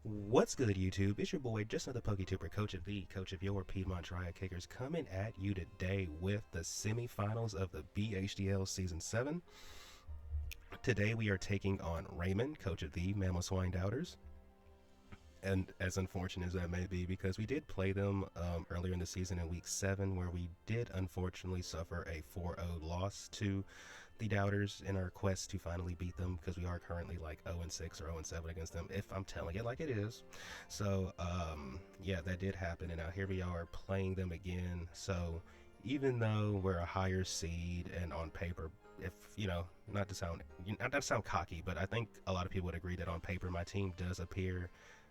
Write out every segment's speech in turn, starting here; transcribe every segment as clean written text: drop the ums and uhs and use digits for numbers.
What's good, YouTube? It's your boy, just another PokeTuber, coach of your Piedmont Triad Kickers, coming at you today with the semifinals of the BHDL Season 7. Today we are taking on Raymond, coach of the Mamoswine Doubters. And as unfortunate as that may be, because we did play them earlier in the season in Week 7, where we did unfortunately suffer a 4-0 loss to the Doubters in our quest to finally beat them, because we are currently like 0-6 or 0-7 against them, if I'm telling it like it is. So yeah, that did happen, and now here we are playing them again. So even though we're a higher seed and on paper, if not to sound cocky, but I think a lot of people would agree that on paper my team does appear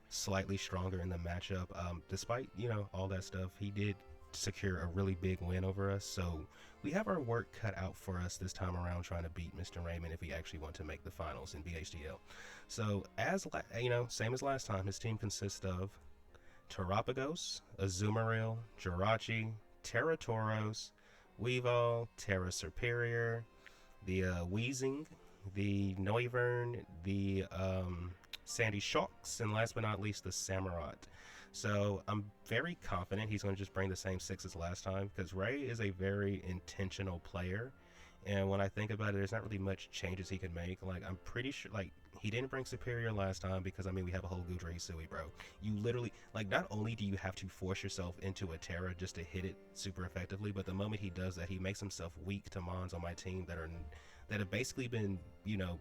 slightly stronger in the matchup. Despite all that stuff, he did secure a really big win over us, so we have our work cut out for us this time around, trying to beat Mr. Raymond if we actually want to make the finals in BHDL. So as same as last time, his team consists of Terapagos, Azumarill, Jirachi, Terratoros, Weavile, Terra Superior, the Weezing, the Noivern, the Sandy Shocks, and last but not least, the Samurott. So I'm very confident he's going to just bring the same six as last time, because Ray is a very intentional player. And when I think about it, there's not really much changes he could make. Like, I'm pretty sure, like, he didn't bring Superior last time because, I mean, we have a whole Gudra Hisui, bro. You literally, like, not only do you have to force yourself into a Terra just to hit it super effectively, but the moment he does that, he makes himself weak to Mons on my team that have basically been,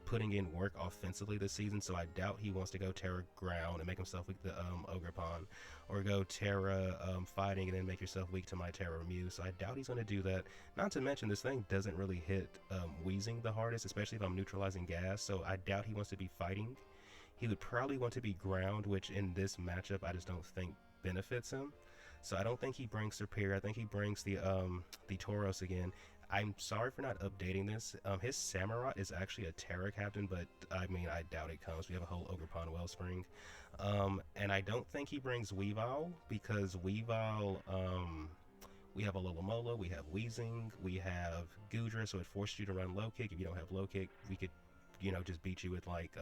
putting in work offensively this season. So I doubt he wants to go Terra Ground and make himself weak to Ogerpon, or go Terra Fighting and then make yourself weak to my Terra Mew. So I doubt he's going to do that. Not to mention, this thing doesn't really hit Weezing the hardest, especially if I'm neutralizing gas. So I doubt he wants to be fighting. He would probably want to be ground, which in this matchup I just don't think benefits him. So I don't think he brings Superior. I think he brings the Tauros again. I'm sorry for not updating this. His Samurott is actually a Terra captain, but I mean, I doubt it comes. We have a whole Ogerpon Wellspring. And I don't think he brings Weavile, because Weavile, we have a Alomola, we have Weezing, we have Gudra, so it forces you to run low kick. If you don't have low kick, we could, just beat you with like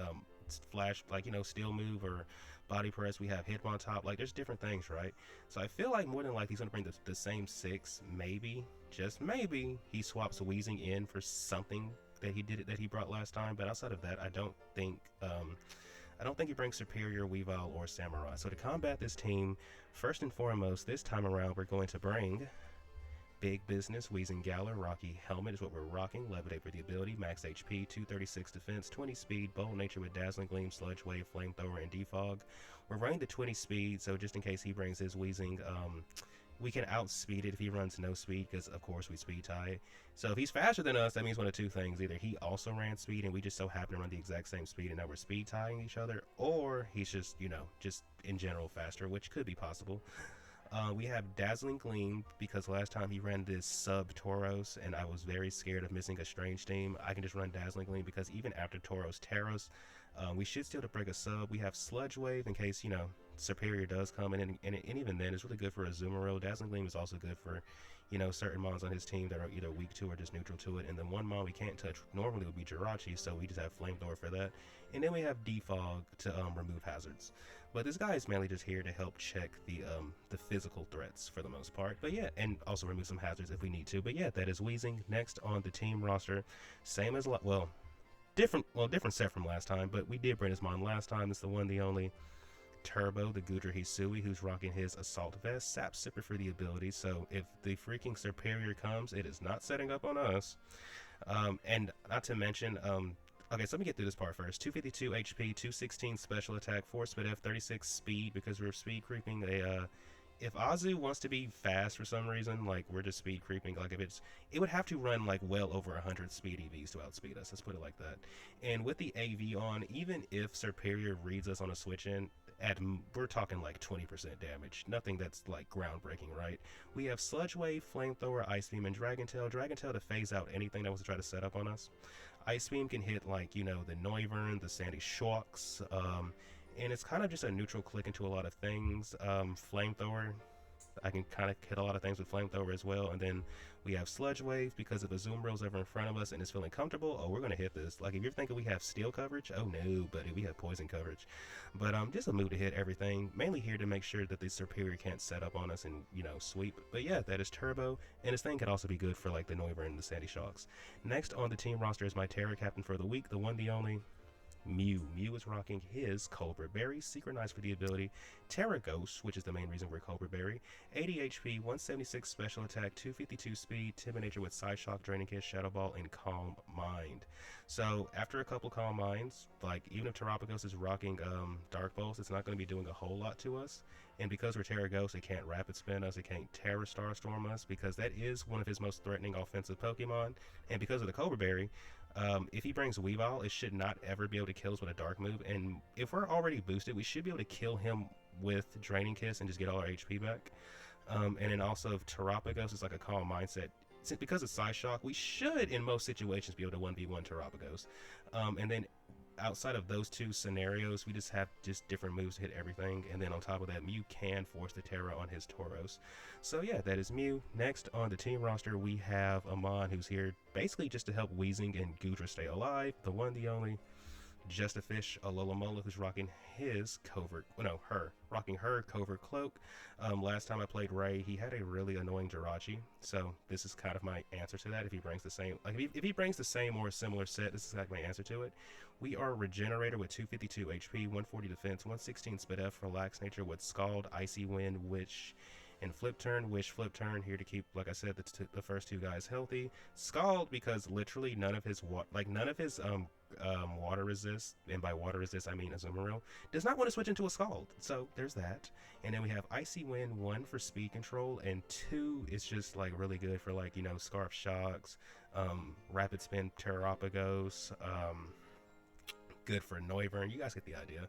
flash, like, steel move or body press. We have Hitmontop. Like, there's different things, right? So I feel like more than likely he's going to bring the same six. Maybe, just maybe, he swaps Weezing in for something that he brought last time. But outside of that, I don't think he brings Superior, Weavile, or Samurott. So to combat this team, first and foremost, this time around, we're going to bring Big Business, Weezing Galar, Rocky Helmet is what we're rocking. Levitate for the ability, max HP, 236 defense, 20 speed, bold nature with Dazzling Gleam, Sludge Wave, Flamethrower, and Defog. We're running the 20 speed, so just in case he brings his Weezing, we can outspeed it if he runs no speed, because of course we speed tie. So if he's faster than us, that means one of two things: either he also ran speed and we just so happen to run the exact same speed and now we're speed tying each other, or he's just just in general faster, which could be possible. We have Dazzling Gleam, because last time he ran this sub Tauros and I was very scared of missing a strange team. I can just run Dazzling Gleam, because even after Tauros Terros, we should still to break a sub. We have Sludge Wave in case Superior does come in, and even then it's really good for Azumarill. Dazzling Gleam is also good for certain mons on his team that are either weak to or just neutral to it. And then one mon we can't touch normally would be Jirachi, so we just have Flamethrower for that. And then we have Defog to remove hazards. But this guy is mainly just here to help check the physical threats for the most part. But yeah, and also remove some hazards if we need to. But yeah, that is Weezing. Next on the team roster, same as different set from last time, but we did bring his mon last time. It's the one, the only Turbo, the Gudra Hisui, who's rocking his Assault Vest, Sap Sipper for the ability. So if the freaking Superior comes, it is not setting up on us. And not to mention, okay, so let me get through this part first. 252 HP, 216 special attack, 4 speed F, 36 speed, because we're speed creeping. If Azu wants to be fast for some reason, like, we're just speed creeping. Like, it would have to run like well over 100 speed EVs to outspeed us. Let's put it like that. And with the AV on, even if Superior reads us on a switch in, we're talking like 20% damage. Nothing that's like groundbreaking, right? We have Sludge Wave, Flamethrower, Ice Beam, and Dragon Tail. Dragon Tail to phase out anything that wants to try to set up on us. Ice Beam can hit like, the Noivern, the Sandy Shocks, and it's kind of just a neutral click into a lot of things. Flamethrower, I can kind of hit a lot of things with Flamethrower as well. And then we have Sludge Wave because if a Azumarill ever in front of us and is feeling comfortable, oh, we're going to hit this. Like, if you're thinking we have Steel coverage, oh no, buddy, we have Poison coverage. But just a move to hit everything, mainly here to make sure that the Superior can't set up on us and, you know, sweep. But yeah, that is Turbo, and this thing could also be good for, like, the Noivern and the Sandy Shocks. Next on the team roster is my Terra Captain for the week, the one, the only, Mew. Mew is rocking his Cobra Berry, synchronized for the ability Terra Ghost, which is the main reason we're Cobra Berry. 80 HP, 176 special attack, 252 speed, Timid Nature with Side Shock, Draining Kiss, Shadow Ball, and Calm Mind. So after a couple Calm Minds, like even if Terrapagos is rocking Dark Bolts, it's not going to be doing a whole lot to us. And because we're Terra Ghost, it can't Rapid Spin us, it can't Terra Starstorm us, because that is one of his most threatening offensive Pokemon. And because of the Cobra Berry, if he brings Weavile, it should not ever be able to kill us with a Dark move. And if we're already boosted, we should be able to kill him with Draining Kiss and just get all our HP back. And then also, if Terrapagos is like a Calm Mindset, because it's Side Shock, we should, in most situations, be able to 1v1 Terrapagos. And then outside of those two scenarios, we just have different moves to hit everything. And then on top of that, Mew can force the Terra on his Tauros. So yeah, that is Mew. Next on the team roster, we have Amon, who's here basically just to help Weezing and Goodra stay alive. The one, the only, Just a Fish, Alomomola, who's rocking his covert, rocking her covert cloak. Last time I played Ray, he had a really annoying Jirachi, so this is kind of my answer to that. If he brings the same, like if he brings the same or a similar set, this is like my answer to it. We are Regenerator with 252 HP, 140 defense, 116 Speed F, Relax Nature with Scald, Icy Wind, Witch, and Flip Turn. Wish, Flip Turn, here to keep, like I said, the first two guys healthy. Scald, because literally none of his water resist, and by water resist I mean Azumarill, does not want to switch into a Scald. So there's that. And then we have Icy Wind, 1 for speed control, and 2 is just like really good for, like, you know, Scarf Shocks, Rapid Spin Terrapagos, good for Noivern. You guys get the idea.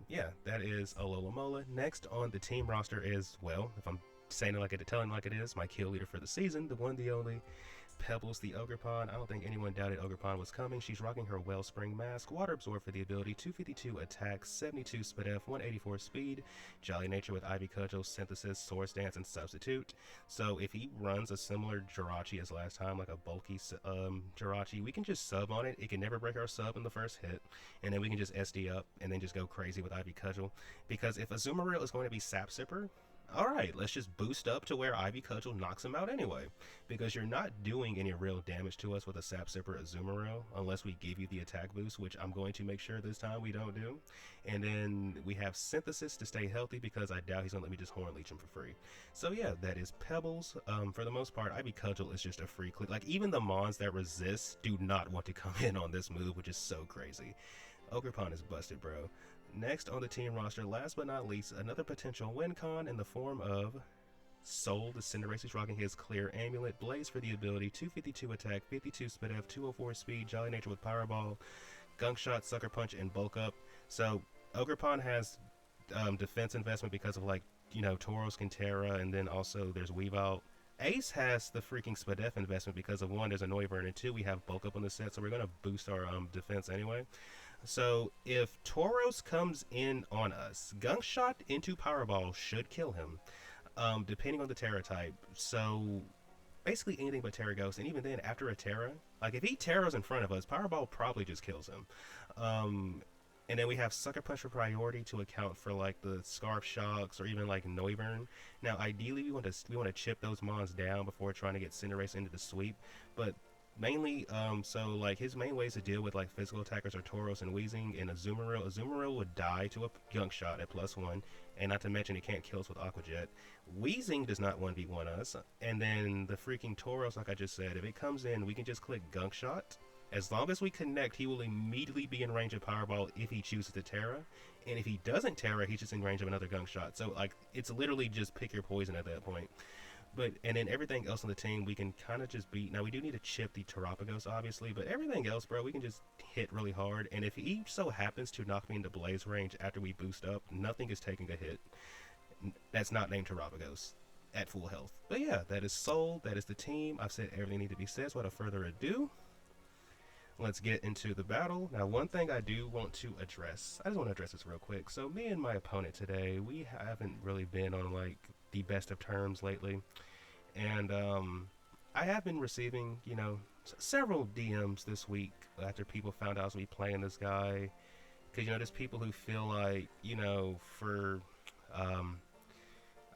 Yeah, that is Alomomola. Next on the team roster is, well, if I'm saying it like it, telling it like it is, my kill leader for the season, the one, the only, Pebbles the Ogerpon. I don't think anyone doubted Ogerpon was coming. She's rocking her Wellspring Mask, Water Absorb for the ability, 252 attack, 72 Speed F, 184 speed, Jolly Nature with Ivy Cudgel, Synthesis, Swords Dance, and Substitute. So if he runs a similar Jirachi as last time, like a bulky Jirachi, we can just sub on it. It can never break our sub in the first hit, and then we can just SD up and then just go crazy with Ivy Cudgel. Because if Azumarill is going to be Sap Sipper, alright, let's just boost up to where Ivy Cudgel knocks him out anyway. Because you're not doing any real damage to us with a Sap Sipper Azumarill unless we give you the attack boost, which I'm going to make sure this time we don't do. And then we have Synthesis to stay healthy because I doubt he's going to let me just Horn Leech him for free. So yeah, that is Pebbles. For the most part, Ivy Cudgel is just a free click. Like, even the Mons that resist do not want to come in on this move, which is so crazy. Ogerpon is busted, bro. Next on the team roster, last but not least, another potential win con in the form of Soul, the Cinderace, who's rocking his Clear Amulet, Blaze for the ability, 252 attack, 52 Speed F, 204 speed, Jolly Nature with Powerball, Gunk Shot, Sucker Punch, and Bulk Up. So Ogerpon has defense investment because of, like, you know, Tauros can Terra, and then also there's Weavile. Ace has the freaking Speed F investment because of, 1, there's a Noivern, and 2, we have Bulk Up on the set, so we're going to boost our defense anyway. So if Tauros comes in on us, Gunk Shot into Powerball should kill him, depending on the Terra type. So basically anything but Terra Ghost, and even then after a Terra, like if he Terras in front of us, Powerball probably just kills him. And then we have Sucker Punch for priority to account for, like, the Scarf Shocks or even like Noivern. Now ideally we want to chip those Mons down before trying to get Cinderace into the sweep, but mainly, so like his main ways to deal with like physical attackers are Tauros and Weezing, and Azumarill. Azumarill would die to a Gunk Shot at +1, and not to mention it can't kill us with Aqua Jet. Weezing does not 1v1 us, and then the freaking Tauros, like I just said, if it comes in, we can just click Gunk Shot. As long as we connect, he will immediately be in range of Powerball if he chooses to Terra, and if he doesn't Terra, he's just in range of another Gunk Shot. So like it's literally just pick your poison at that point. And then everything else on the team, we can kind of just beat. Now, we do need to chip the Terrapagos, obviously, but everything else, bro, we can just hit really hard. And if he so happens to knock me into Blaze range after we boost up, nothing is taking a hit. That's not named Terrapagos at full health. But yeah, that is Soul. That is the team. I've said everything needs to be said, so without further ado, let's get into the battle. Now, one thing I do want to address, I just want to address this real quick. So me and my opponent today, we haven't really been on, like, the best of terms lately. And I have been receiving, several DMs this week after people found out I was going to be playing this guy. Because, there's people who feel like, um,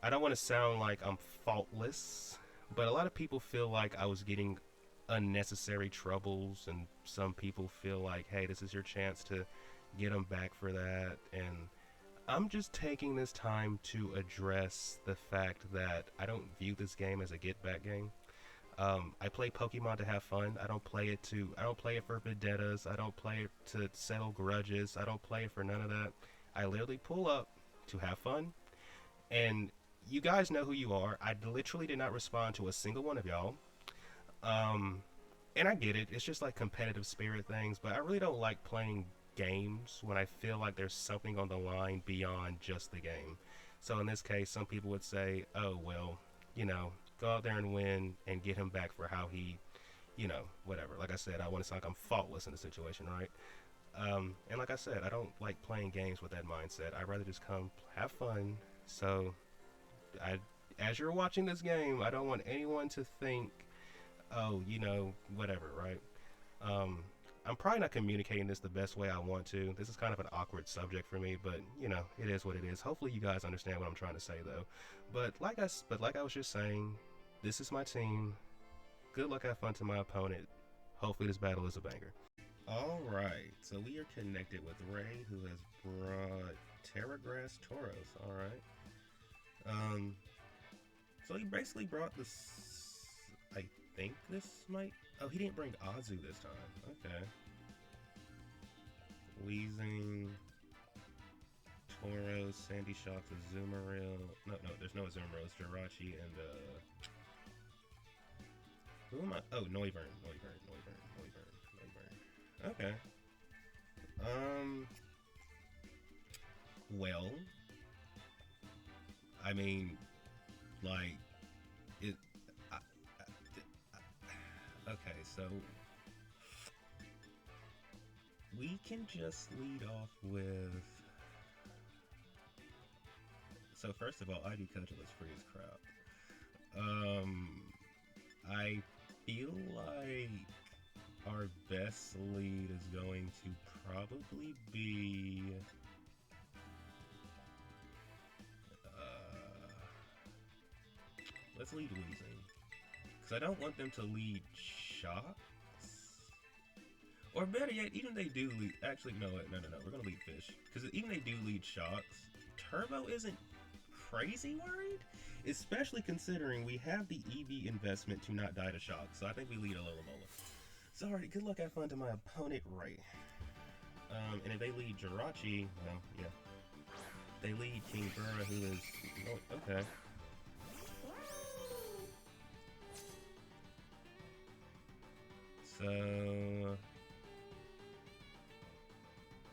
I don't want to sound like I'm faultless, but a lot of people feel like I was getting unnecessary troubles, and some people feel like, hey, this is your chance to get them back for that. And I'm just taking this time to address the fact that I don't view this game as a get back game. I play Pokemon to have fun. I don't play it for vendettas. I don't play it to settle grudges. I don't play it for none of that. I literally pull up to have fun. And you guys know who you are. I literally did not respond to a single one of y'all. Um, and I get it. It's just like competitive spirit things, but I really don't like playing games when I feel like there's something on the line beyond just the game. So in this case, some people would say, oh, well, go out there and win and get him back for how he, whatever. Like I said, I want to sound like I'm faultless in the situation, right? And like I said, I don't like playing games with that mindset. I'd rather just come have fun. So, as you're watching this game, I don't want anyone to think, oh, whatever, right? Um, I'm probably not communicating this the best way I want to. This is kind of an awkward subject for me, but it is what it is. Hopefully, you guys understand what I'm trying to say, though. But like I was just saying, this is my team. Good luck, have fun to my opponent. Hopefully, this battle is a banger. All right, so we are connected with Ray, who has brought Terragrass Tauros. All right. So he basically brought this. I think this might. Oh, he didn't bring Azu this time. Okay. Weezing, Tauros, Sandy Shocks, Azumarill. No, there's no Azumarill. It's Jirachi and who am I? Oh, Noivern. Okay. Well, I mean, like, it. Okay, so we can just lead off with. So first of all, I do Coachless Freeze crap. I feel like our best lead is going to probably be. Let's lead Weezing. Because I don't want them to lead Shocks. Or better yet, even if they do lead... Actually, no. We're going to lead Fish. Because even if they do lead Shocks, Turbo isn't crazy worried. Especially considering we have the EV investment to not die to Shocks. So I think we lead Alola. Sorry, good luck, have fun to my opponent, Ray. And if they lead Jirachi, well, yeah. They lead King Burra, who is... Oh, okay. So,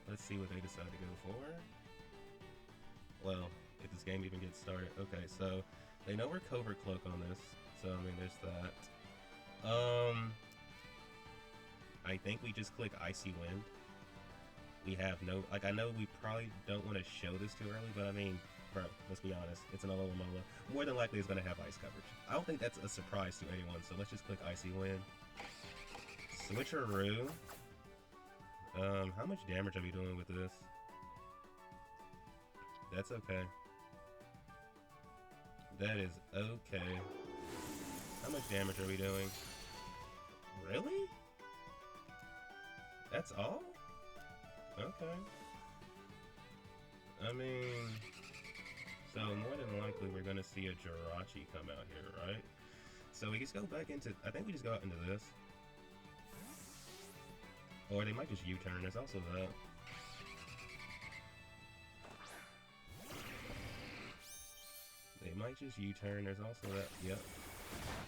let's see what they decide to go for. Well, if this game even gets started. Okay, so they know we're Covert Cloak on this. So, I mean, there's that. I think we just click Icy Wind. We have no... Like, I know we probably don't want to show this too early, but I mean, bro, let's be honest. It's an Alola. More than likely it's going to have ice coverage. I don't think that's a surprise to anyone, so let's just click Icy Wind. Switcheroo. How much damage are we doing with this? That's okay. That is okay. How much damage are we doing? Really? That's all? Okay. I mean... So, more than likely we're gonna see a Jirachi come out here, right? So we just go back into... I think we just go out into this. Or they might just U-turn. There's also that. They might just U-turn. There's also that. Yep.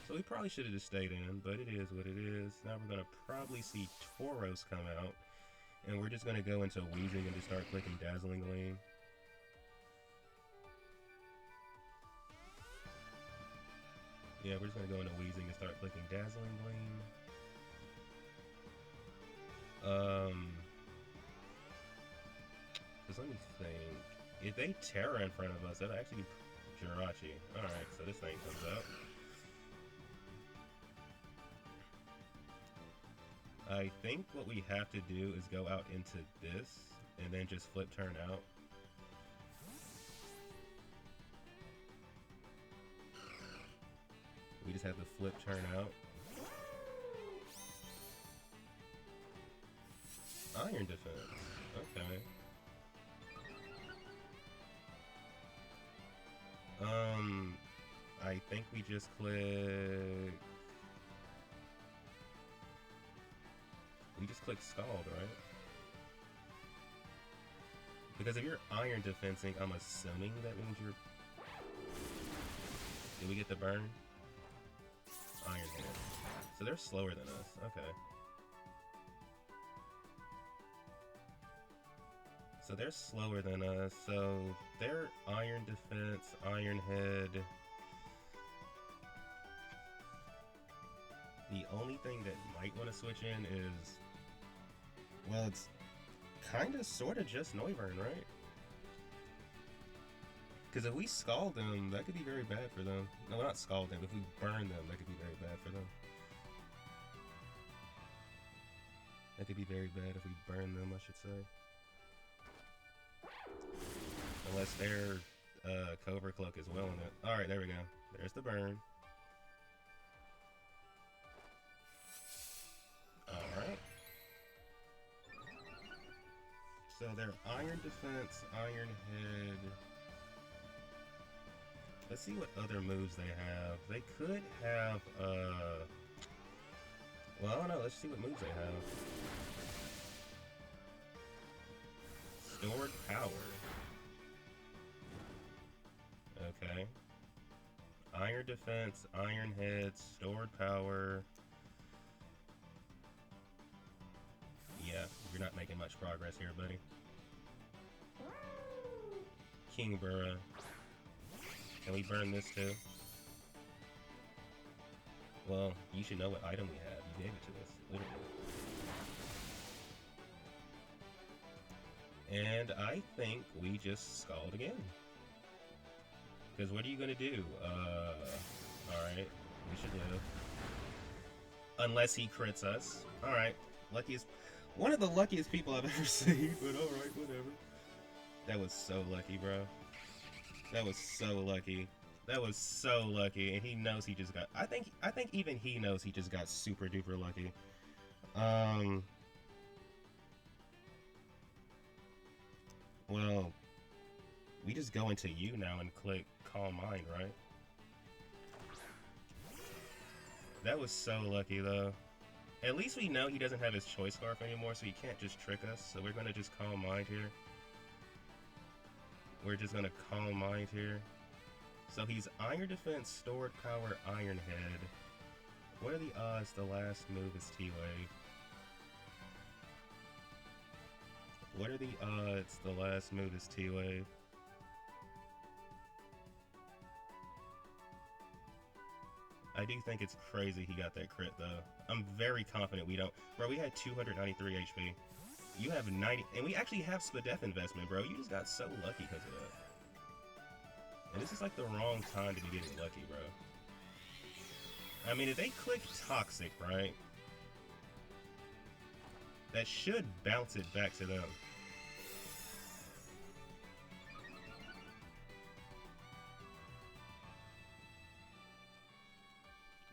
So we probably should have just stayed in, but it is what it is. Now we're going to probably see Tauros come out. And we're just going to go into Weezing and just start clicking Dazzling Gleam. Yeah, we're just going to go into Weezing and start clicking Dazzling Gleam. Because let me think. If they Terra in front of us, that'll actually be Jirachi. Alright, so this thing comes out. I think what we have to do is go out into this and then just flip turn out. We just have to flip turn out. Iron defense. Okay. I think we just click... We just click Scald, right? Because if you're iron defensing, I'm assuming that means you're... Did we get the burn? Iron Head. So they're slower than us. Okay. So they're slower than us. So they're Iron Defense, Iron Head. The only thing that might want to switch in is... Well, it's kind of, sort of just Noivern, right? Because if we Scald them, that could be very bad for them. No, not Scald them. If we burn them, that could be very bad for them. That could be very bad if we burn them, I should say. Unless their Covert Cloak is well in it. Alright, there we go. There's the burn. Alright. So they're Iron Defense, Iron Head. Let's see what other moves they have. They could have, well, I don't know. Let's see what moves they have. Stored Power. Okay. Iron Defense, Iron Head, Stored Power. Yeah, you're not making much progress here, buddy. King Burra. Can we burn this too? Well, you should know what item we have. You gave it to us, literally. And I think we just Scald again. Because what are you gonna do? Alright. We should live. Unless he crits us. Alright. Luckiest... One of the luckiest people I've ever seen, but alright, whatever. That was so lucky, bro. That was so lucky. That was so lucky, and he knows he just got... I think even he knows he just got super duper lucky. Well, we just go into you now and click Calm Mind, right? That was so lucky, though. At least we know he doesn't have his Choice Scarf anymore, so he can't just trick us. So we're gonna just Calm Mind here. We're just gonna Calm Mind here. So he's Iron Defense, Stored Power, Iron Head. What are the odds the last move is T-Wave? What are the odds the last move is T-Wave? I do think it's crazy he got that crit, though. I'm very confident we don't... Bro, we had 293 HP. You have 90... And we actually have Spedcrept investment, bro. You just got so lucky because of that. And this is like the wrong time to be getting lucky, bro. I mean, if they click Toxic, right? That should bounce it back to them.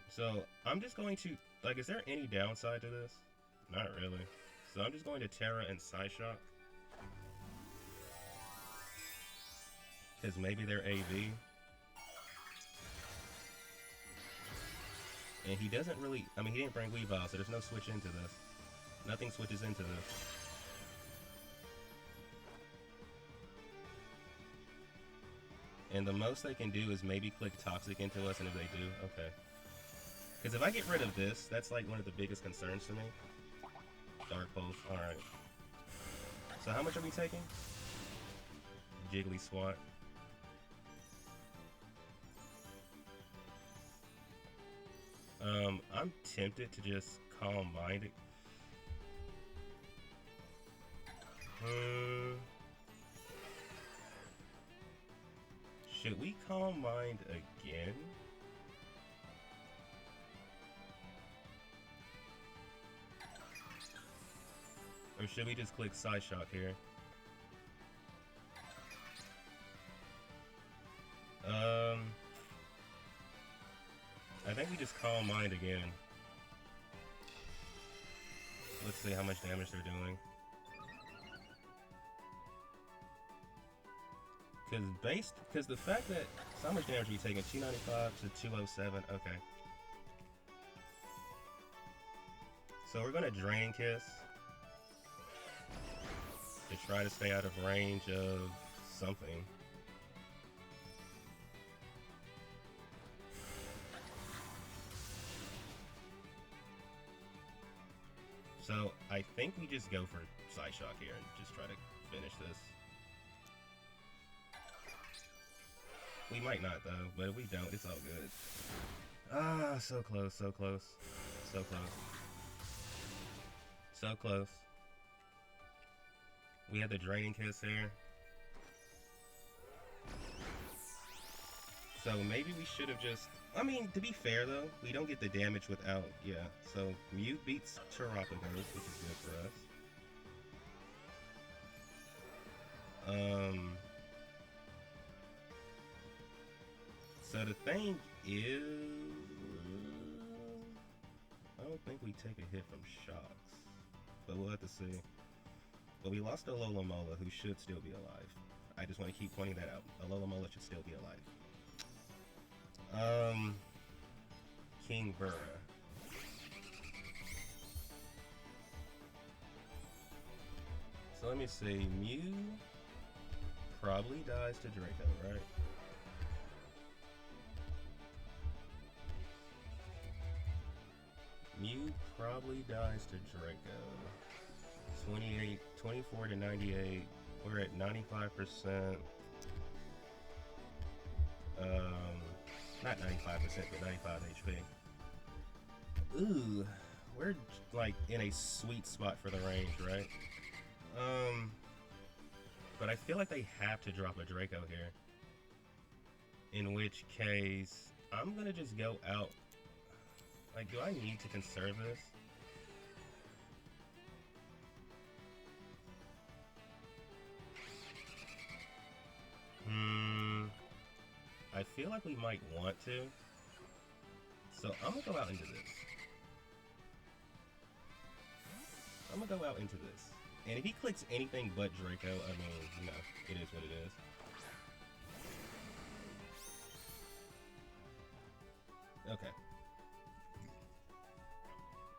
So, I'm just going to... Like, is there any downside to this? Not really. So I'm just going to Terra and Psyshock. Because maybe they're AV. And he doesn't really... I mean, he didn't bring Weavile, so there's no switch into this. Nothing switches into this. And the most they can do is maybe click Toxic into us, and if they do, okay. Because if I get rid of this, that's like one of the biggest concerns to me. Dark Pulse, alright. So how much are we taking? Jiggly Swat. I'm tempted to just Calm Mind it. Should we Calm Mind again? Or should we just click Side Shock here? I think we just Calm Mind again. Let's see how much damage they're doing. Because the fact that how much damage are you taking? 295 to 207. Okay. So we're gonna Drain Kiss to try to stay out of range of something. So I think we just go for Side Shock here and just try to finish this. We might not though, but if we don't, it's all good. Ah, so close, so close, so close. So close. We had the Draining Kiss here. So maybe we should have just... I mean, to be fair though, we don't get the damage without... Yeah, so Mute beats Terrapagos, which is good for us. So the thing is... I don't think we take a hit from Shocks. But we'll have to see. But we lost a Alola-Mola, who should still be alive. I just want to keep pointing that out. Alola-Mola should still be alive. King Burra. So let me see. Mew probably dies to Draco, right? Mew probably dies to Draco. 24 to 98. We're at 95%. Not 95%, but 95 HP. Ooh, we're like in a sweet spot for the range, right? But I feel like they have to drop a Draco here. In which case, I'm gonna just go out. Like, do I need to conserve this? I feel like we might want to. So I'm gonna go out into this. I'm gonna go out into this. And if he clicks anything but Draco, I mean, you know, it is what it is. Okay.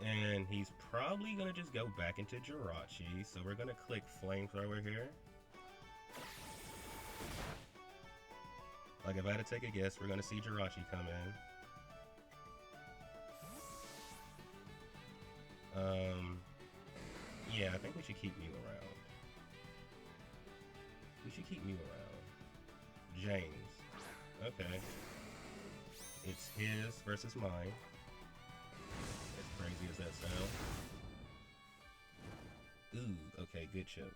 And he's probably gonna just go back into Jirachi, so we're gonna click Flamethrower here. Like, if I had to take a guess, we're gonna see Jirachi come in. Yeah, I think we should keep Mew around. We should keep Mew around. James. Okay. It's his versus mine. As crazy as that sounds. Ooh, okay, good chip.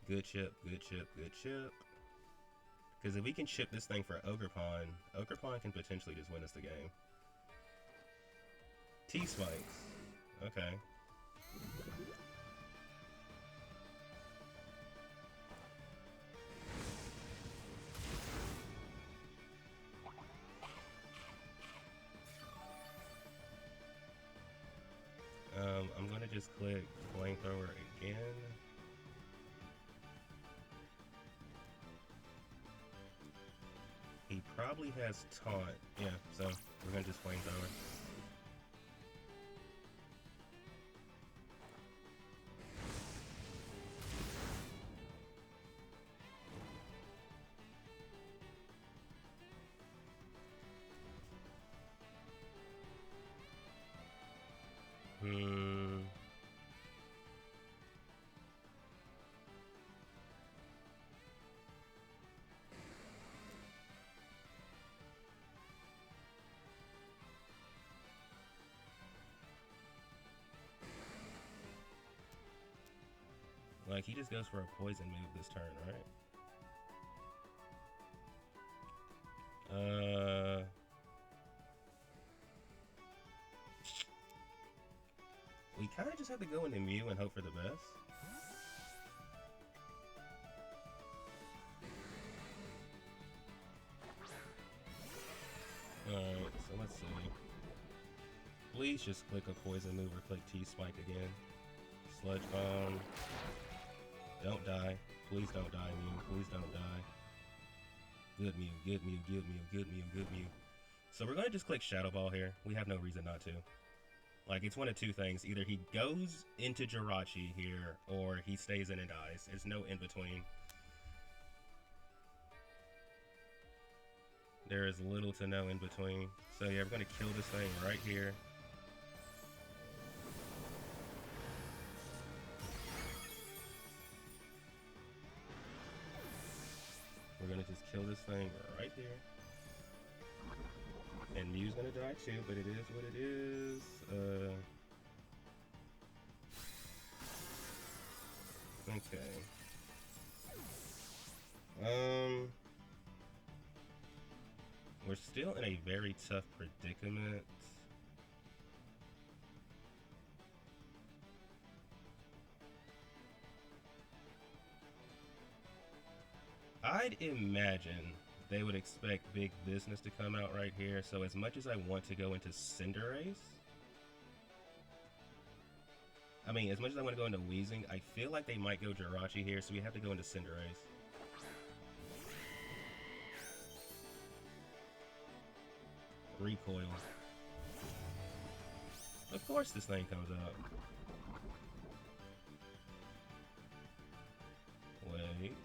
Good chip, good chip, good chip. Because if we can chip this thing for Ogerpon can potentially just win us the game. T-Spikes. Okay. I'm gonna just click Flamethrower again. He probably has Taunt. Yeah, so we're gonna just Flamethrower. Like, he just goes for a poison move this turn, right? We kind of just have to go into Mew and hope for the best. Alright, so let's see. Please just click a poison move or click T-Spike again. Sludge Bomb. Don't die. Please don't die, Mew. Please don't die. Good Mew, good Mew, good Mew, good Mew, good Mew. So we're going to just click Shadow Ball here. We have no reason not to. Like, it's one of two things. Either he goes into Jirachi here, or he stays in and dies. There's no in-between. There is little to no in-between. So yeah, we're going to kill this thing right here. We're going to just kill this thing right here. And Mew's gonna die too, but it is what it is. Okay. We're still in a very tough predicament. I'd imagine they would expect big business to come out right here, so as much as I want to go into Cinderace, as much as I want to go into Weezing, I feel like they might go Jirachi here, so we have to go into Cinderace. Recoil. Of course this thing comes out. Wait.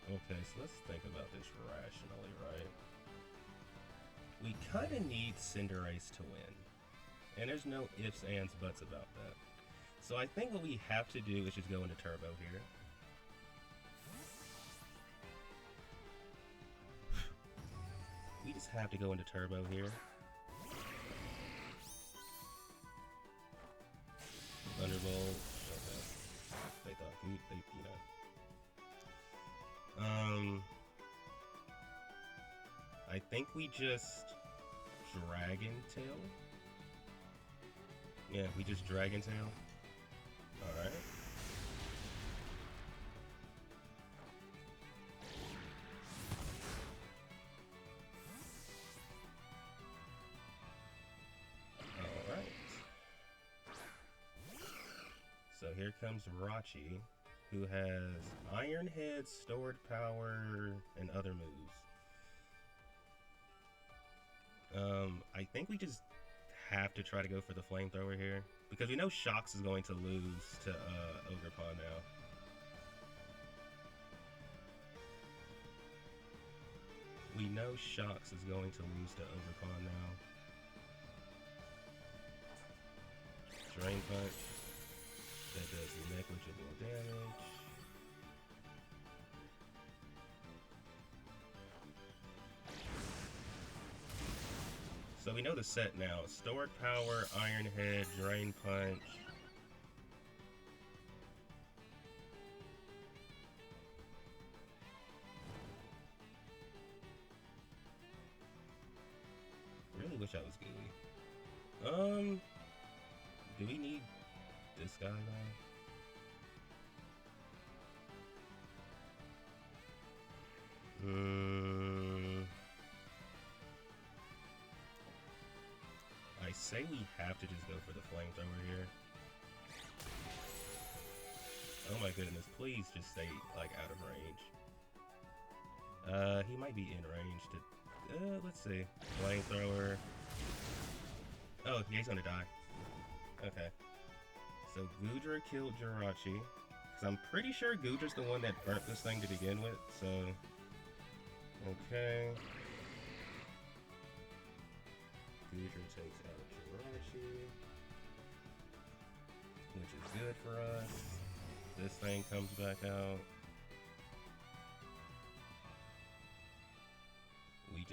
Okay, so let's think about this rationally, right? We kind of need Cinderace to win. And there's no ifs, ands, buts about that. So I think what we have to do is just go into Turbo here. We just have to go into Turbo here. Thunderbolt. Okay. They thought, I think we just Dragon Tail. Yeah, we just Dragon Tail. Alright. Alright. So here comes Rachi, who has Iron Head, Stored Power, and other moves. I think we just have to try to go for the Flamethrower here, because we know Shox is going to lose to Ogerpon now. We know Shox is going to lose to Ogerpon now. Drain Punch. That does negligible damage. So we know the set now. Stored Power, Iron Head, Drain Punch. Really wish I was gooey. Do we need this guy now? I say we have to just go for the Flamethrower here. Oh my goodness, please just stay, like, out of range. He might be in range to... let's see. Flamethrower. Oh, yeah, he's gonna die. Okay. So Goodra killed Jirachi. Because I'm pretty sure Goodra's the one that burnt this thing to begin with, so... Okay. Goodra takes out Jirachi, which is good for us. This thing comes back out.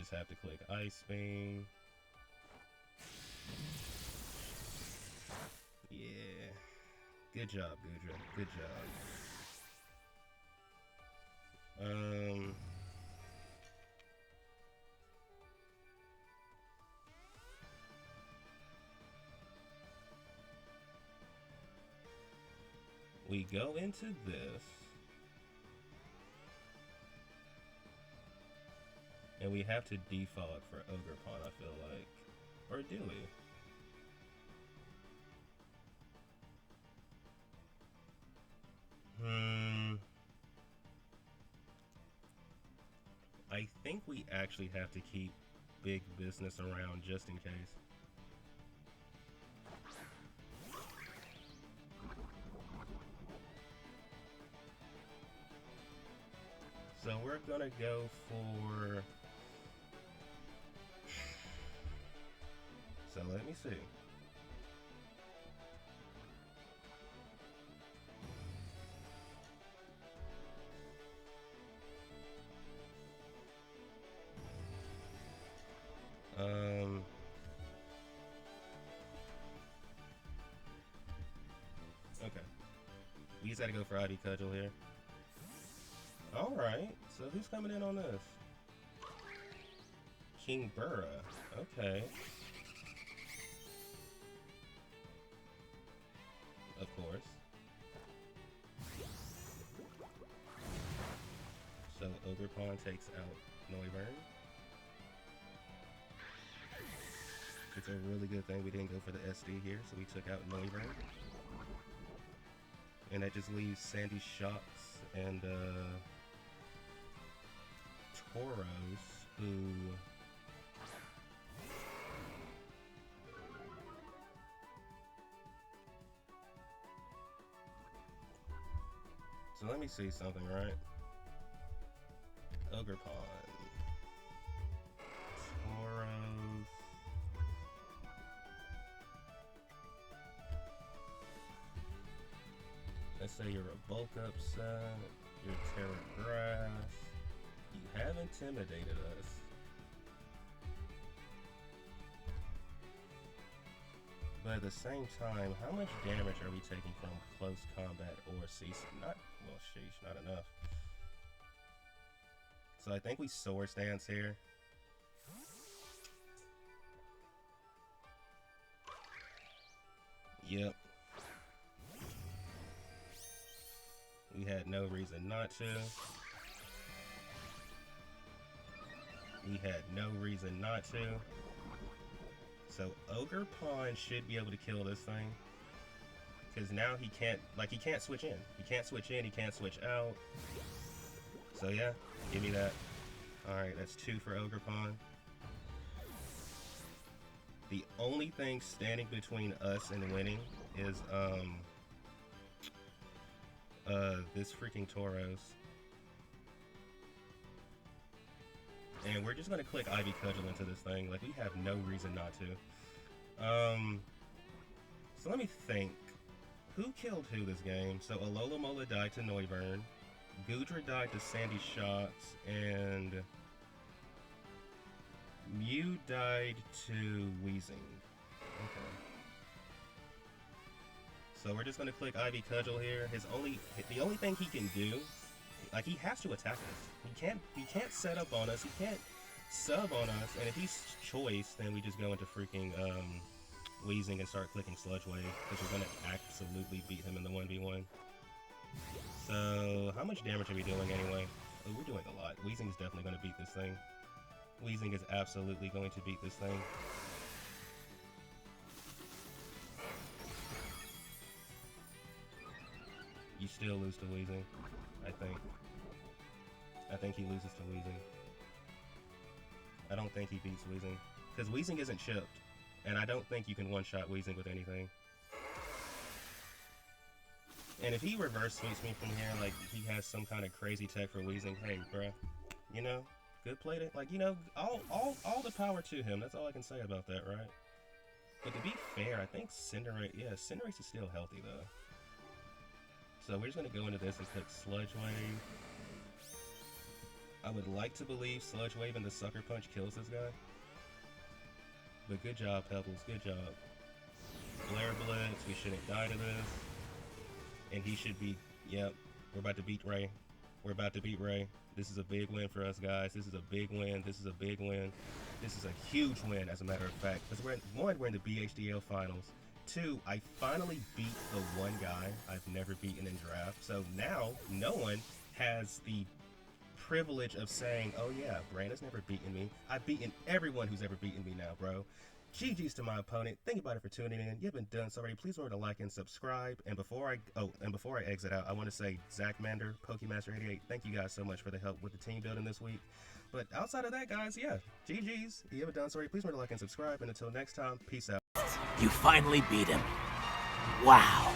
just have to click Ice Beam. Yeah. Good job, Gudra. Good job. We go into this. And we have to default for Ogerpon, I feel like. Or do we? I think we actually have to keep big business around just in case. So we're gonna go for... So let me see. Okay. We just gotta go for Ivy Cudgel here. Alright, so who's coming in on this? King Burra. Okay. Of course. So Ogerpon takes out Noivern. It's a really good thing we didn't go for the SD here, so we took out Noivern. And that just leaves Sandy Shots and Tauros, who... So let me see something, right? Ogerpon. Tauros. Let's say you're a bulk up set, you're Terra Grass, you have intimidated us. But at the same time, how much damage are we taking from close combat or cease? Not, well, sheesh, not enough. So I think we Sword Stance here. Yep. We had no reason not to. We had no reason not to. So Ogerpon should be able to kill this thing. Because now he can't switch in. He can't switch in, he can't switch out. So yeah, give me that. Alright, that's 2 for Ogerpon. The only thing standing between us and winning is, this freaking Tauros. And we're just gonna click Ivy Cudgel into this thing. Like, we have no reason not to. So let me think. Who killed who this game? So Alola Mola died to Noivern. Gudra died to Sandy Shots. And Mew died to Weezing. Okay. So we're just gonna click Ivy Cudgel here. The only thing he can do, like, he has to attack us. He can't set up on us. He can't sub on us. And if he's choice, then we just go into freaking Weezing and start clicking Sludge Wave, because we're gonna absolutely beat him in the 1v1. So how much damage are we doing anyway? Oh, we're doing a lot. Weezing's definitely gonna beat this thing. Weezing is absolutely going to beat this thing. You still lose to Weezing, I think. I think he loses to Weezing. I don't think he beats Weezing. Because Weezing isn't chipped. And I don't think you can one-shot Weezing with anything. And if he reverse sweeps me from here, like, he has some kind of crazy tech for Weezing, hey, bruh. You know, good play to, like, you know, all the power to him. That's all I can say about that, right? But to be fair, I think Cinderace is still healthy, though. So we're just going to go into this and click Sludge Wave. I would like to believe Sludge Wave and the Sucker Punch kills this guy. But good job, Pebbles. Good job. Flare Blitz. We shouldn't die to this. And he should be... Yep. We're about to beat Ray. We're about to beat Ray. This is a big win for us, guys. This is a big win. This is a big win. This is a huge win, as a matter of fact. Because we're in the BHDL finals. 2, I finally beat the one guy I've never beaten in draft. So now, no one has the privilege of saying, oh yeah, Brandon's never beaten me. I've beaten everyone who's ever beaten me now, bro. GG's to my opponent. Thank you, buddy, for tuning in. You haven't done so already. Please remember to like and subscribe. And before I exit out, I want to say Zach Mander, Pokemaster88. Thank you guys so much for the help with the team building this week. But outside of that, guys, yeah, GG's. If you haven't done so already, please remember to like and subscribe. And until next time, peace out. You finally beat him. Wow.